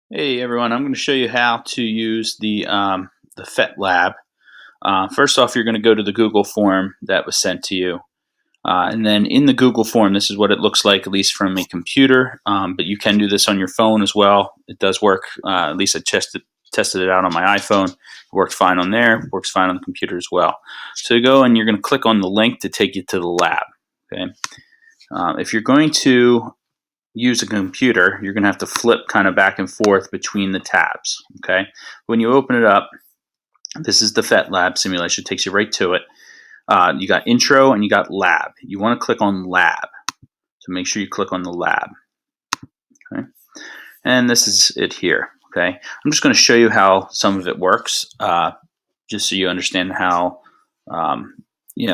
Hey everyone, I'm going to show you how to use the PHET lab. First off, you're going to go to the Google form that was sent to you. And then in the Google form, this is what it looks like, at least from a computer. But you can do this on your phone as well. It does work. At least I tested it out on my iPhone. It worked fine on there. It works fine on the computer as well. So you go and you're going to click on the link to take you to the lab. Okay. If you're going to use a computer, you're going to have to flip kind of back and forth between the tabs. Okay. When you open it up, this is the PHET lab simulation. It takes you right to it. You got intro and you got lab. You want to click on lab. So make sure you click on the lab. Okay. And this is it here. Okay. I'm just going to show you how some of it works, just so you understand how,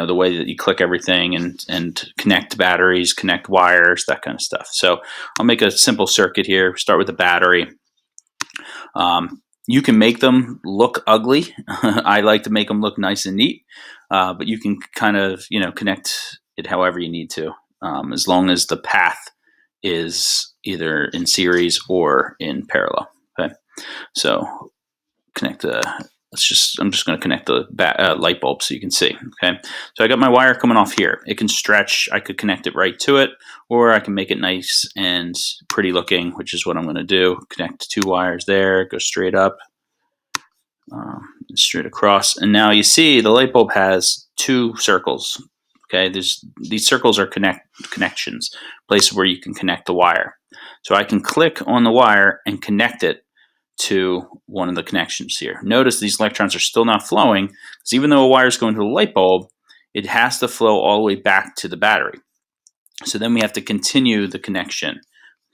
the way that you click everything and connect batteries, connect wires, that kind of stuff. So I'll make a simple circuit here. Start with the battery. You can make them look ugly. I like to make them look nice and neat, but you can kind of connect it however you need to, as long as the path is either in series or in parallel. Okay, so connect the. I'm just going to connect the light bulb so you can see. Okay, so I got my wire coming off here. It can stretch. I could connect it right to it, or I can make it nice and pretty looking, which is what I'm going to do. Connect 2 wires there. Go straight up, straight across, and now you see the light bulb has 2 circles. Okay, these circles are connections, places where you can connect the wire. So I can click on the wire and connect it to one of the connections here. Notice these electrons are still not flowing, because even though a wire is going to the light bulb, it has to flow all the way back to the battery. So then we have to continue the connection.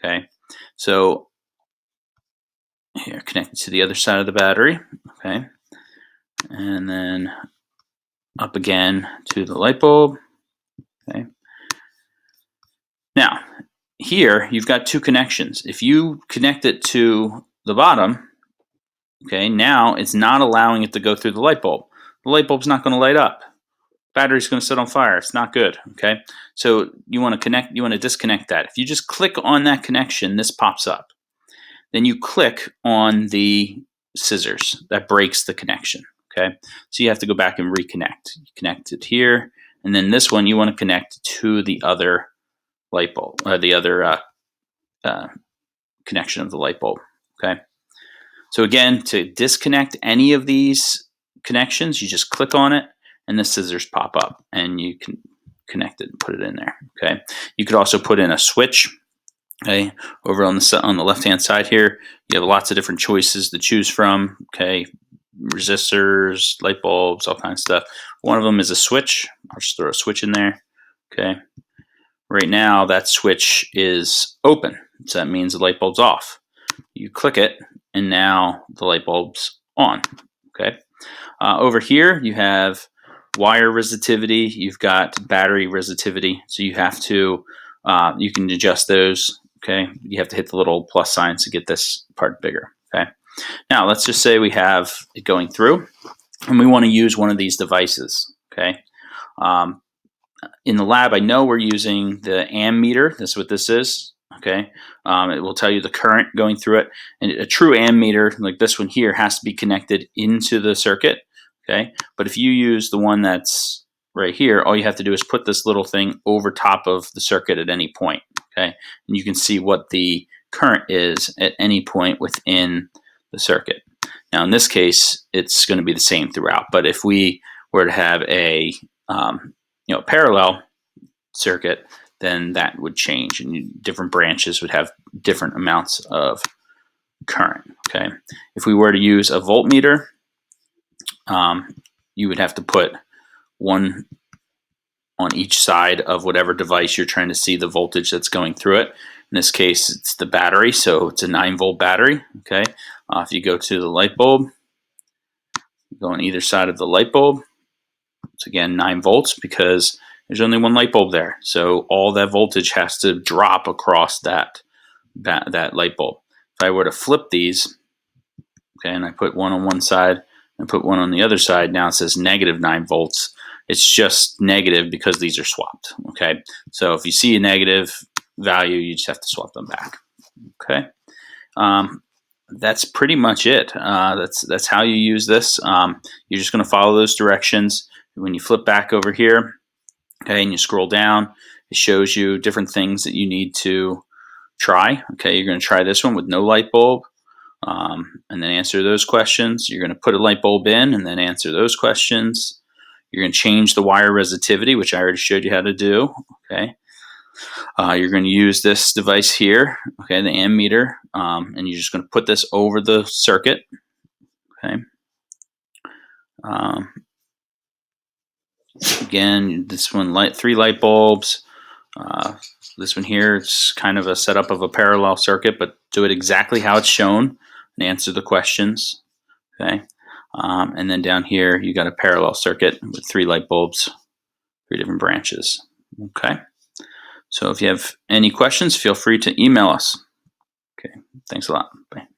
Okay, so here, connect it to the other side of the battery. Okay, and then up again to the light bulb. Okay, now here you've got 2 connections. If you connect it to the bottom, okay, now it's not allowing it to go through the light bulb. The light bulb's not going to light up. Battery's going to set on fire. It's not good. Okay, so you want to disconnect that. If you just click on that connection, this pops up. Then you click on the scissors. That breaks the connection. Okay, so you have to go back and reconnect. You connect it here, and then this one you want to connect to the other light bulb, or the other connection of the light bulb. Okay. So again, to disconnect any of these connections, you just click on it and the scissors pop up and you can connect it and put it in there. Okay. You could also put in a switch. Okay. Over on the left-hand side here, you have lots of different choices to choose from. Okay. Resistors, light bulbs, all kinds of stuff. One of them is a switch. I'll just throw a switch in there. Okay. Right now, that switch is open. So that means the light bulb's off. You click it, and now the light bulb's on. Okay. Over here, you have wire resistivity. You've got battery resistivity. So you have to, you can adjust those. Okay. You have to hit the little plus sign to get this part bigger. Okay. Now let's just say we have it going through, and we want to use one of these devices. Okay. In the lab, I know we're using the ammeter. That's what this is. Okay, it will tell you the current going through it, and a true ammeter like this one here has to be connected into the circuit. Okay, but if you use the one that's right here, all you have to do is put this little thing over top of the circuit at any point. Okay, and you can see what the current is at any point within the circuit. Now, in this case, it's going to be the same throughout. But if we were to have a parallel circuit, then that would change, and different branches would have different amounts of current. Okay, if we were to use a voltmeter, you would have to put one on each side of whatever device you're trying to see the voltage that's going through it. In this case, it's the battery, so it's a 9-volt battery. Okay, if you go to the light bulb, go on either side of the light bulb. It's again 9 volts because there's only one light bulb there. So all that voltage has to drop across that light bulb. If I were to flip these, okay, and I put one on one side and put one on the other side, now it says negative 9 volts. It's just negative because these are swapped. Okay, so if you see a negative value, you just have to swap them back. Okay. that's pretty much it. That's how you use this. You're just going to follow those directions. When you flip back over here, okay, and you scroll down, it shows you different things that you need to try. Okay, you're going to try this one with no light bulb, and then answer those questions. You're going to put a light bulb in and then answer those questions. You're going to change the wire resistivity, which I already showed you how to do. Okay. You're going to use this device here, okay, the ammeter, and you're just going to put this over the circuit, okay. Um, Again, this one, 3 light bulbs. This one here, it's kind of a setup of a parallel circuit, but do it exactly how it's shown and answer the questions, okay. And then down here, you got a parallel circuit with 3 light bulbs, 3 different branches, okay. So if you have any questions, feel free to email us. Okay, thanks a lot. Bye.